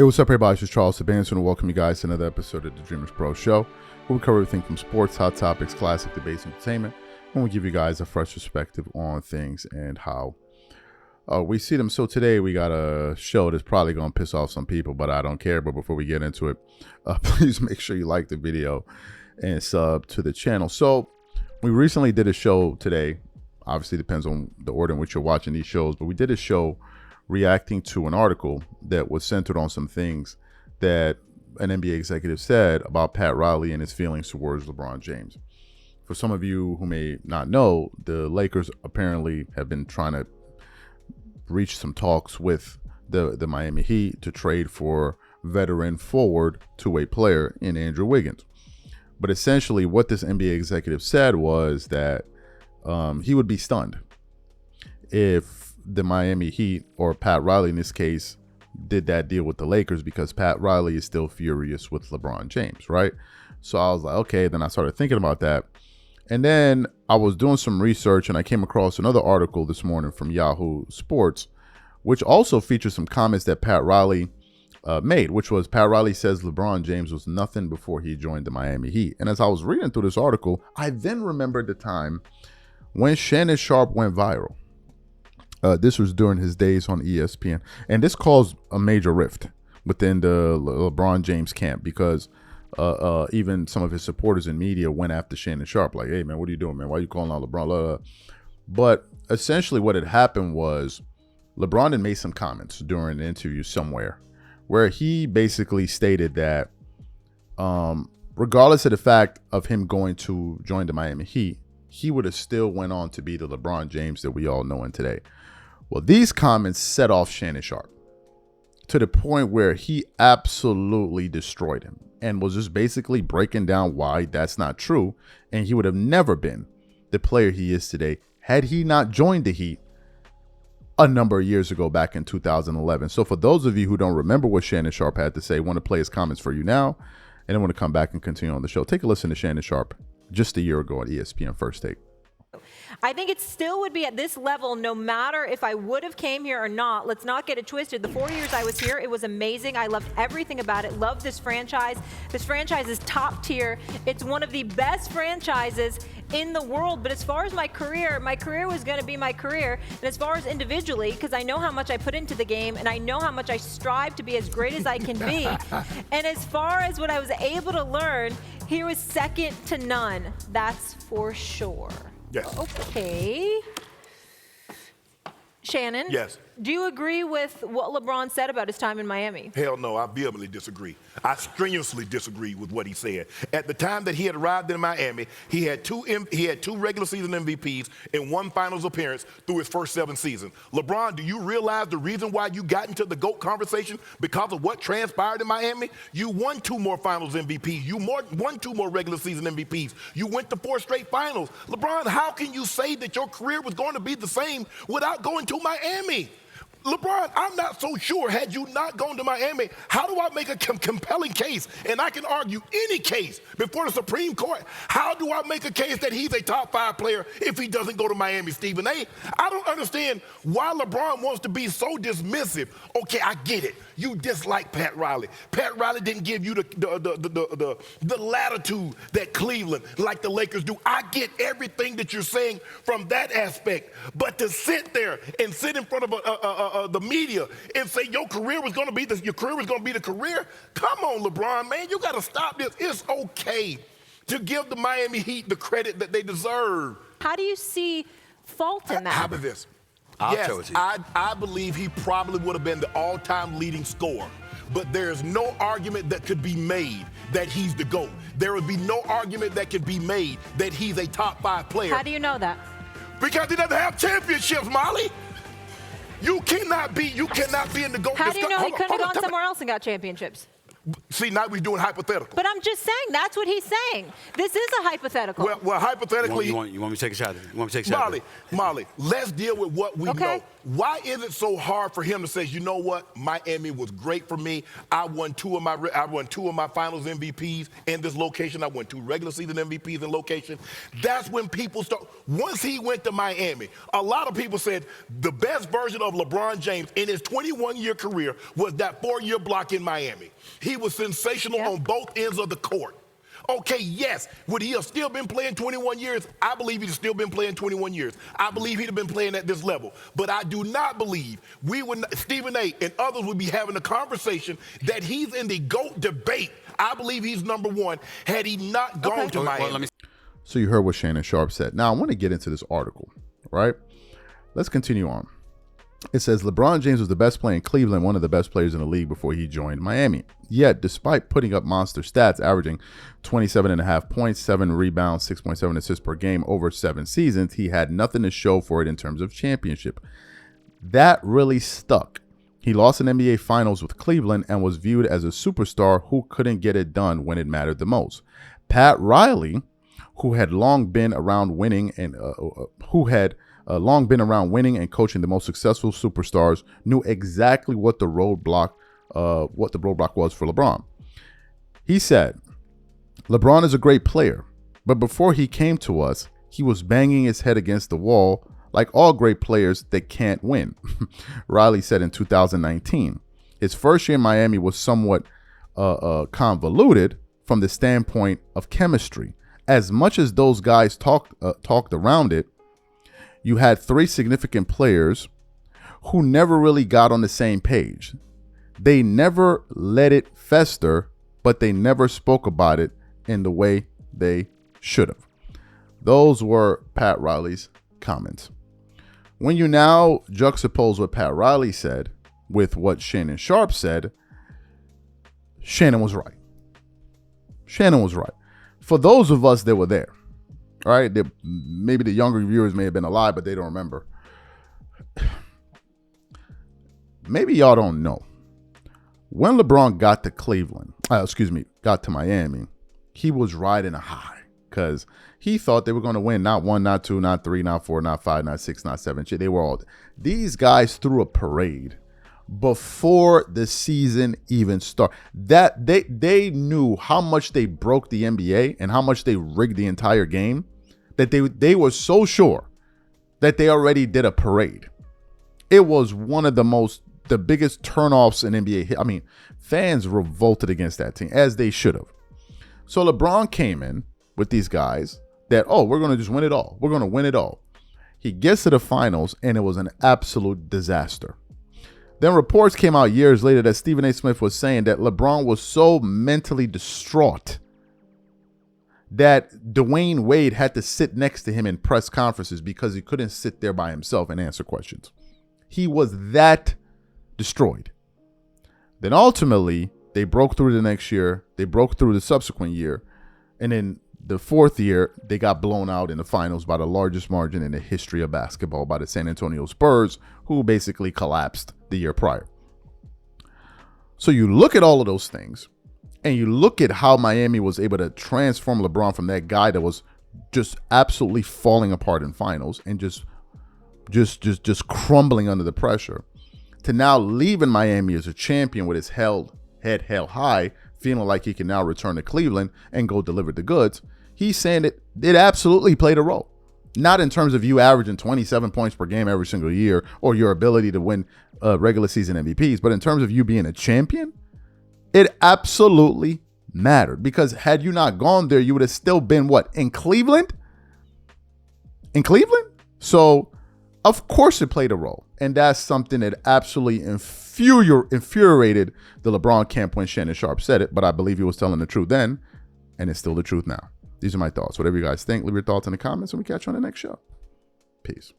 Hey, what's up, everybody? This is Charles Sabanson, and welcome you guys to another episode of the DREAMERSPRO show, where we cover everything from sports, hot topics, classic debates, entertainment, and we give you guys a fresh perspective on things and how we see them. So today we got a show that's probably going to piss off some people, but I don't care. But before we get into it, please make sure you like the video and sub to the channel. So we recently did a show today. Obviously, depends on the order in which you're watching these shows, but we did a show reacting to an article that was centered on some things that an NBA executive said about Pat Riley and his feelings towards LeBron James. For some of you who may not know, the Lakers apparently have been trying to reach some talks with the Miami Heat to trade for veteran forward two-way player in Andrew Wiggins. But essentially what this NBA executive said was that he would be stunned if the Miami Heat, or Pat Riley in this case, did that deal with the Lakers, because Pat Riley is still furious with LeBron James, right? So I was like, okay. Then I started thinking about that. And then I was doing some research and I came across another article this morning from Yahoo Sports, which also features some comments that Pat Riley made, which was Pat Riley says LeBron James was nothing before he joined the Miami Heat. And as I was reading through this article, I then remembered the time when Shannon Sharpe went viral. This was during his days on ESPN, and this caused a major rift within the LeBron James camp, because even some of his supporters in media went after Shannon Sharpe, like, hey, man, what are you doing, man? Why are you calling out LeBron? But essentially what had happened was LeBron had made some comments during an interview somewhere where he basically stated that regardless of the fact of him going to join the Miami Heat, he would have still went on to be the LeBron James that we all know in today. Well, these comments set off Shannon Sharpe to the point where he absolutely destroyed him and was just basically breaking down why that's not true. And he would have never been the player he is today had he not joined the Heat a number of years ago, back in 2011. So for those of you who don't remember what Shannon Sharpe had to say, I want to play his comments for you now, and I want to come back and continue on the show. Take a listen to Shannon Sharpe just a year ago on ESPN First Take. I think it still would be at this level no matter if I would have came here or not. Let's not get it twisted. The 4 years I was here, it was amazing. I loved everything about it. Loved this franchise. This franchise is top tier. It's one of the best franchises in the world. But as far as my career was going to be my career. And as far as individually, because I know how much I put into the game and I know how much I strive to be as great as I can be. And as far as what I was able to learn, here was second to none. That's for sure. Yes. Okay. Shannon? Yes. Do you agree with what LeBron said about his time in Miami? Hell no, I vehemently disagree. I strenuously disagree with what he said. At the time that he had arrived in Miami, he had two regular season MVPs and one finals appearance through his first 7 seasons. LeBron, do you realize the reason why you got into the GOAT conversation? Because of what transpired in Miami? You won 2 more finals MVPs. You won 2 more regular season MVPs. You went to 4 straight finals. LeBron, how can you say that your career was going to be the same without going to Miami? LeBron, I'm not so sure, had you not gone to Miami, how do I make a compelling case? And I can argue any case before the Supreme Court. How do I make a case that he's a top 5 player if he doesn't go to Miami, Stephen A? I don't understand why LeBron wants to be so dismissive. Okay, I get it. You dislike Pat Riley. Pat Riley didn't give you the latitude that Cleveland, like the Lakers, do. I get everything that you're saying from that aspect. But to sit there and sit in front of the media and say your career was going to be the career. Come on, LeBron, man, you got to stop this. It's okay to give the Miami Heat the credit that they deserve. How do you see fault in that? How about this? Yes, I believe he probably would have been the all-time leading scorer. But there's no argument that could be made that he's the GOAT. There would be no argument that could be made that he's a top 5 player. How do you know that? Because he doesn't have championships, Molly. You cannot be in the GOAT. How do you know he couldn't have gone somewhere else and got championships? See, now we're doing hypothetical. But I'm just saying, that's what he's saying. This is a hypothetical. Well hypothetically. You want me to take a shot? You want me to take a shot? Molly, let's deal with what we know. Why is it so hard for him to say, you know what, Miami was great for me. I won two of my finals MVPs in this location. I won 2 regular season MVPs in location. That's when people start. Once he went to Miami, a lot of people said the best version of LeBron James in his 21-year career was that 4-year block in Miami. He was sensational on both ends of the court. Okay, yes. Would he have still been playing 21 years? I believe he'd have still been playing 21 years. I believe he'd have been playing at this level. But I do not believe Stephen A. and others would be having a conversation that he's in the GOAT debate. I believe he's number 1 had he not gone to Miami. So you heard what Shannon Sharpe said. Now I want to get into this article, right? Let's continue on. It says LeBron James was the best player in Cleveland, one of the best players in the league before he joined Miami. Yet, despite putting up monster stats, averaging 27.5 points, 7 rebounds, 6.7 assists per game over 7 seasons, he had nothing to show for it in terms of championship. That really stuck. He lost an NBA Finals with Cleveland and was viewed as a superstar who couldn't get it done when it mattered the most. Pat Riley, who had long been around winning and coaching the most successful superstars, knew exactly what the roadblock was for LeBron. He said, LeBron is a great player, but before he came to us, he was banging his head against the wall like all great players that can't win. Riley said in 2019. His first year in Miami was somewhat convoluted from the standpoint of chemistry. As much as those guys talked around it, you had 3 significant players who never really got on the same page. They never let it fester, but they never spoke about it in the way they should have. Those were Pat Riley's comments. When you now juxtapose what Pat Riley said with what Shannon Sharpe said, Shannon was right. Shannon was right. For those of us that were there, all right, maybe the younger viewers may have been alive, but they don't remember. Maybe y'all don't know. When LeBron got to Miami, he was riding a high because he thought they were going to win not 1, not 2, not 3, not 4, not 5, not 6, not 7. They were all. These guys threw a parade before the season even started. That they knew how much they broke the NBA and how much they rigged the entire game, that they were so sure that they already did a parade. It was one of the biggest turnoffs in NBA. I mean, fans revolted against that team, as they should have. So LeBron came in with these guys that, we're going to just win it all. We're going to win it all. He gets to the finals, and it was an absolute disaster. Then reports came out years later that Stephen A. Smith was saying that LeBron was so mentally distraught that Dwayne Wade had to sit next to him in press conferences because he couldn't sit there by himself and answer questions. He was that destroyed. Then ultimately, they broke through the next year. They broke through the subsequent year. And in the 4th year, they got blown out in the finals by the largest margin in the history of basketball by the San Antonio Spurs, who basically collapsed the year prior. So you look at all of those things, and you look at how Miami was able to transform LeBron from that guy that was just absolutely falling apart in finals and just crumbling under the pressure, to now leaving Miami as a champion with his head held high, feeling like he can now return to Cleveland and go deliver the goods. He's saying that it absolutely played a role. Not in terms of you averaging 27 points per game every single year or your ability to win regular season MVPs, but in terms of you being a champion, it absolutely mattered. Because had you not gone there, you would have still been what? In Cleveland? In Cleveland? So, of course it played a role. And that's something that absolutely infuriated the LeBron camp when Shannon Sharpe said it. But I believe he was telling the truth then, and it's still the truth now. These are my thoughts. Whatever you guys think, leave your thoughts in the comments, and we catch you on the next show. Peace.